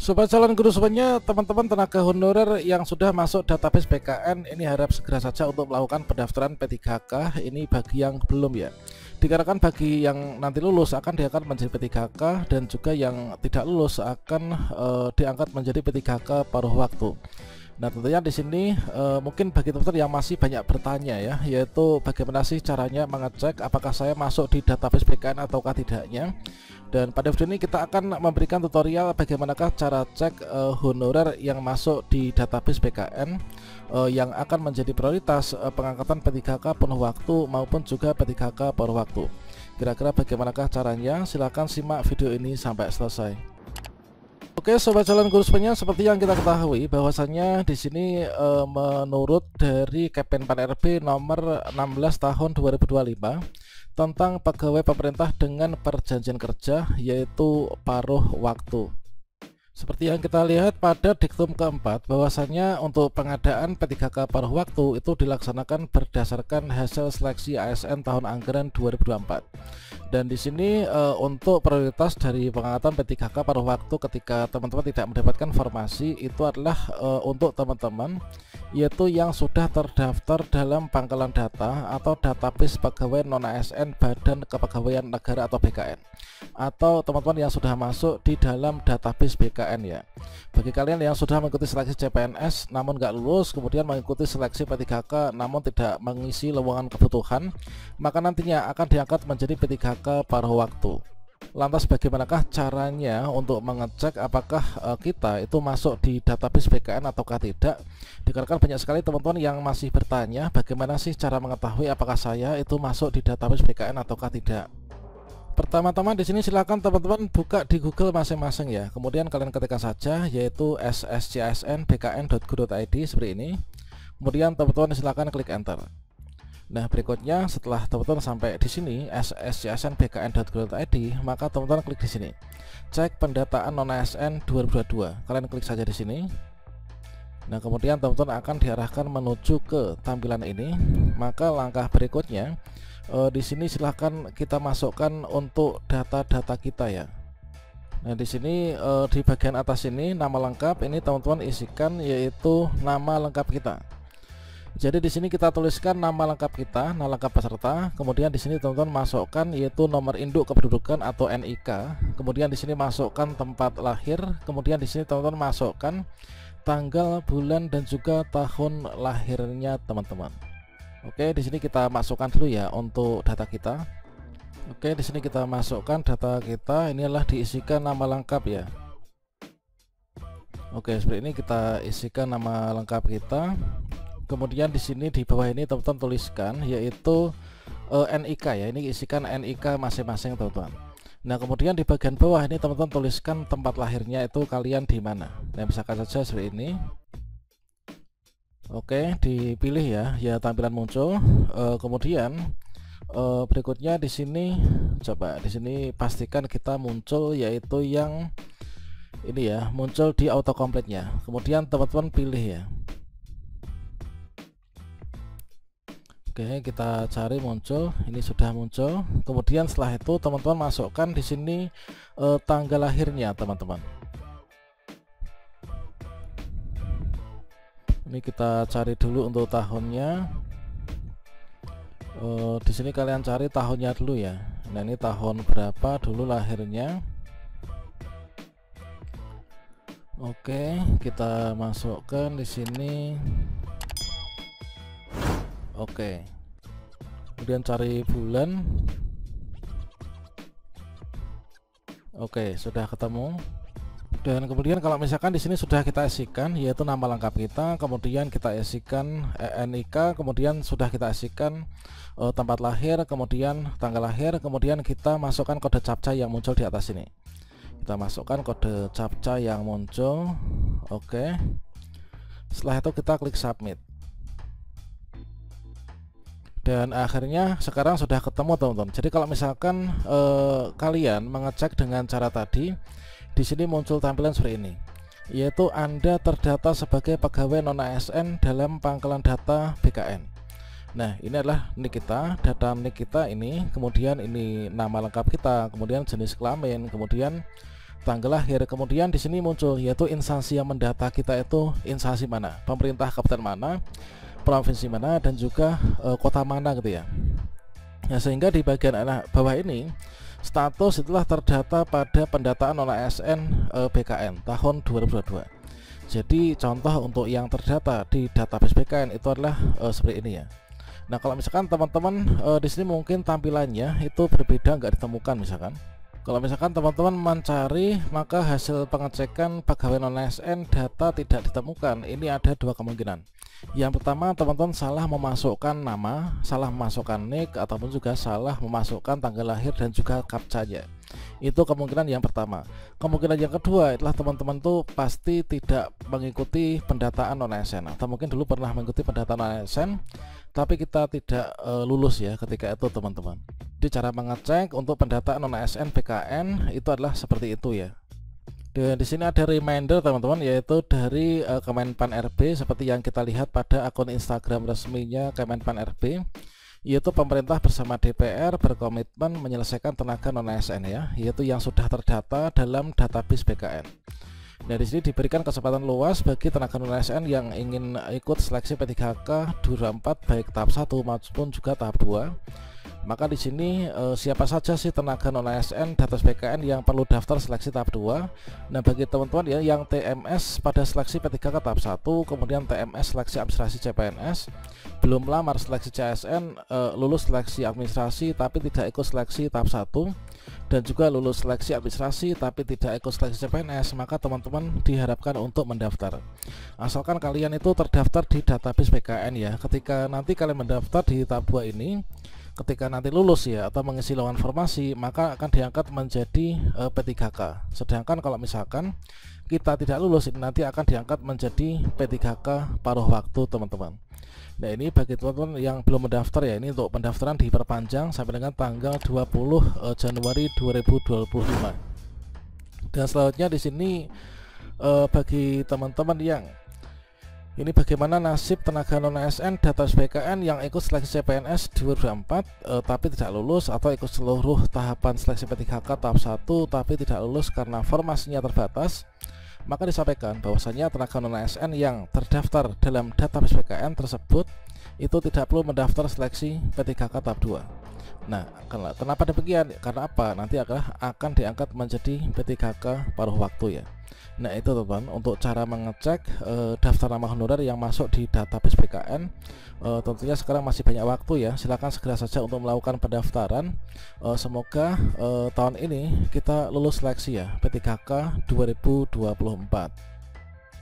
Sobat calon guru semuanya, teman-teman tenaga honorer yang sudah masuk database BKN ini harap segera saja untuk melakukan pendaftaran P3K. Ini bagi yang belum ya. Dikarenakan bagi yang nanti lulus akan diangkat menjadi P3K, dan juga yang tidak lulus akan diangkat menjadi P3K paruh waktu. Nah, tentunya di sini mungkin bagi teman-teman yang masih banyak bertanya ya, yaitu bagaimana sih caranya mengecek apakah saya masuk di database BKN ataukah tidaknya. Dan pada video ini kita akan memberikan tutorial bagaimanakah cara cek honorer yang masuk di database BKN yang akan menjadi prioritas pengangkatan P3K penuh waktu maupun juga P3K paruh waktu. Kira-kira bagaimanakah caranya? Silahkan simak video ini sampai selesai. Oke, sobat calon guru semuanya, seperti yang kita ketahui bahwasannya di sini menurut dari Kemenpan RB nomor 16 tahun 2025 tentang pegawai pemerintah dengan perjanjian kerja, yaitu paruh waktu. Seperti yang kita lihat pada diktum keempat bahwasannya untuk pengadaan P3K paruh waktu itu dilaksanakan berdasarkan hasil seleksi ASN tahun anggaran 2024. Dan di sini untuk prioritas dari pengangkatan P3K paruh waktu ketika teman-teman tidak mendapatkan formasi itu adalah untuk teman-teman yaitu yang sudah terdaftar dalam pangkalan data atau database pegawai non ASN Badan Kepegawaian Negara atau BKN, atau teman-teman yang sudah masuk di dalam database BKN ya. Bagi kalian yang sudah mengikuti seleksi CPNS namun nggak lulus, kemudian mengikuti seleksi P3K namun tidak mengisi lowongan kebutuhan, maka nantinya akan diangkat menjadi P3K paruh waktu. Lantas bagaimanakah caranya untuk mengecek apakah kita itu masuk di database BKN ataukah tidak? Dikarenakan banyak sekali teman-teman yang masih bertanya bagaimana sih cara mengetahui apakah saya itu masuk di database BKN ataukah tidak. Pertama-tama di sini silakan teman-teman buka di Google masing-masing ya. Kemudian kalian ketikkan saja yaitu sscsnbkn.go.id seperti ini. Kemudian teman-teman silakan klik enter. Nah, berikutnya setelah teman-teman sampai di sini sscsnbkn.go.id, maka teman-teman klik di sini. Cek pendataan non ASN 2022. Kalian klik saja di sini. Nah, kemudian teman-teman akan diarahkan menuju ke tampilan ini. Maka langkah berikutnya di sini silahkan kita masukkan untuk data-data kita ya. Nah, di sini di bagian atas ini nama lengkap ini teman-teman isikan yaitu nama lengkap kita. Jadi di sini kita tuliskan nama lengkap kita, nama lengkap peserta. Kemudian di sini teman-teman masukkan yaitu nomor induk kependudukan atau NIK. Kemudian di sini masukkan tempat lahir. Kemudian di sini teman-teman masukkan tanggal, bulan dan juga tahun lahirnya teman-teman. Oke, di sini kita masukkan dulu ya untuk data kita. Oke, di sini kita masukkan data kita. Ini adalah diisikan nama lengkap ya. Oke, seperti ini kita isikan nama lengkap kita. Kemudian di sini di bawah ini teman-teman tuliskan yaitu NIK ya. Ini isikan NIK masing-masing teman-teman. Nah, kemudian di bagian bawah ini teman-teman tuliskan tempat lahirnya itu kalian di mana. Nah, misalkan saja seperti ini. Oke, dipilih ya tampilan muncul. Kemudian berikutnya di sini coba di sini pastikan kita muncul yaitu yang ini ya, muncul di autocomplete-nya. Kemudian teman-teman pilih ya. Oke, kita cari muncul, ini sudah muncul. Kemudian setelah itu teman-teman masukkan di sini tanggal lahirnya teman-teman. Ini kita cari dulu untuk tahunnya. Di sini kalian cari tahunnya dulu ya. Nah, ini tahun berapa dulu lahirnya. Oke, kita masukkan di sini. Oke, kemudian cari bulan. Oke, sudah ketemu. Dan kemudian kalau misalkan di sini sudah kita isikan yaitu nama lengkap kita, kemudian kita isikan NIK, kemudian sudah kita isikan tempat lahir, kemudian tanggal lahir, kemudian kita masukkan kode captcha yang muncul di atas ini. Kita masukkan kode captcha yang muncul. Oke. Setelah itu kita klik submit. Dan akhirnya sekarang sudah ketemu teman-teman. Jadi kalau misalkan kalian mengecek dengan cara tadi, di sini muncul tampilan seperti ini, yaitu Anda terdata sebagai pegawai non ASN dalam pangkalan data BKN. Nah, ini adalah nik kita, data nik kita ini, kemudian ini nama lengkap kita, kemudian jenis kelamin, kemudian tanggal lahir, kemudian di sini muncul yaitu instansi yang mendata kita itu instansi mana, pemerintah kabupaten mana, provinsi mana, dan juga kota mana gitu ya. Nah, sehingga di bagian bawah ini status itulah terdata pada pendataan non ASN BKN tahun 2022. Jadi contoh untuk yang terdata di database BKN itu adalah seperti ini ya. Nah, kalau misalkan teman-teman di sini mungkin tampilannya itu berbeda, nggak ditemukan misalkan. Kalau misalkan teman-teman mencari maka hasil pengecekan pegawai non ASN data tidak ditemukan, ini ada dua kemungkinan. Yang pertama, teman-teman salah memasukkan nama, salah memasukkan nick, ataupun juga salah memasukkan tanggal lahir dan juga captcha-nya. Itu kemungkinan yang pertama. Kemungkinan yang kedua adalah teman-teman tuh pasti tidak mengikuti pendataan non ASN, atau mungkin dulu pernah mengikuti pendataan non ASN tapi kita tidak lulus ya ketika itu teman-teman. Jadi cara mengecek untuk pendataan non ASN BKN itu adalah seperti itu ya. Dan di sini ada reminder teman-teman, yaitu dari Kemenpan RB seperti yang kita lihat pada akun Instagram resminya Kemenpan RB, yaitu pemerintah bersama DPR berkomitmen menyelesaikan tenaga non ASN ya, yaitu yang sudah terdata dalam database BKN. Nah, di sini diberikan kesempatan luas bagi tenaga non ASN yang ingin ikut seleksi P3K 2024 baik tahap 1 maupun juga tahap 2. Maka di sini siapa saja sih tenaga non ASN database BKN yang perlu daftar seleksi tahap 2. Nah, bagi teman-teman ya yang TMS pada seleksi P3K tahap 1, kemudian TMS seleksi administrasi CPNS, belum melamar seleksi CSN, lulus seleksi administrasi tapi tidak ikut seleksi tahap 1, dan juga lulus seleksi administrasi tapi tidak ikut seleksi CPNS, maka teman-teman diharapkan untuk mendaftar. Asalkan kalian itu terdaftar di database BKN ya. Ketika nanti kalian mendaftar di tahap 2 ini, ketika nanti lulus ya atau mengisi lowongan formasi, maka akan diangkat menjadi P3K. Sedangkan kalau misalkan kita tidak lulus, ini nanti akan diangkat menjadi P3K paruh waktu teman-teman. Nah, ini bagi teman-teman yang belum mendaftar ya, ini untuk pendaftaran diperpanjang sampai dengan tanggal 20 Januari 2025. Dan selanjutnya di sini bagi teman-teman yang ini bagaimana nasib tenaga non ASN database BKN yang ikut seleksi CPNS 2024 tapi tidak lulus, atau ikut seluruh tahapan seleksi P3K tahap 1 tapi tidak lulus karena formasinya terbatas. Maka disampaikan bahwasanya tenaga non ASN yang terdaftar dalam database BKN tersebut itu tidak perlu mendaftar seleksi P3K tahap 2. Nah, kenapa demikian? Karena apa? Nanti akan diangkat menjadi P3K paruh waktu ya. Nah, itu teman-teman untuk cara mengecek daftar nama honorer yang masuk di database BKN. Tentunya sekarang masih banyak waktu ya, silahkan segera saja untuk melakukan pendaftaran. Semoga tahun ini kita lulus seleksi ya P3K 2024.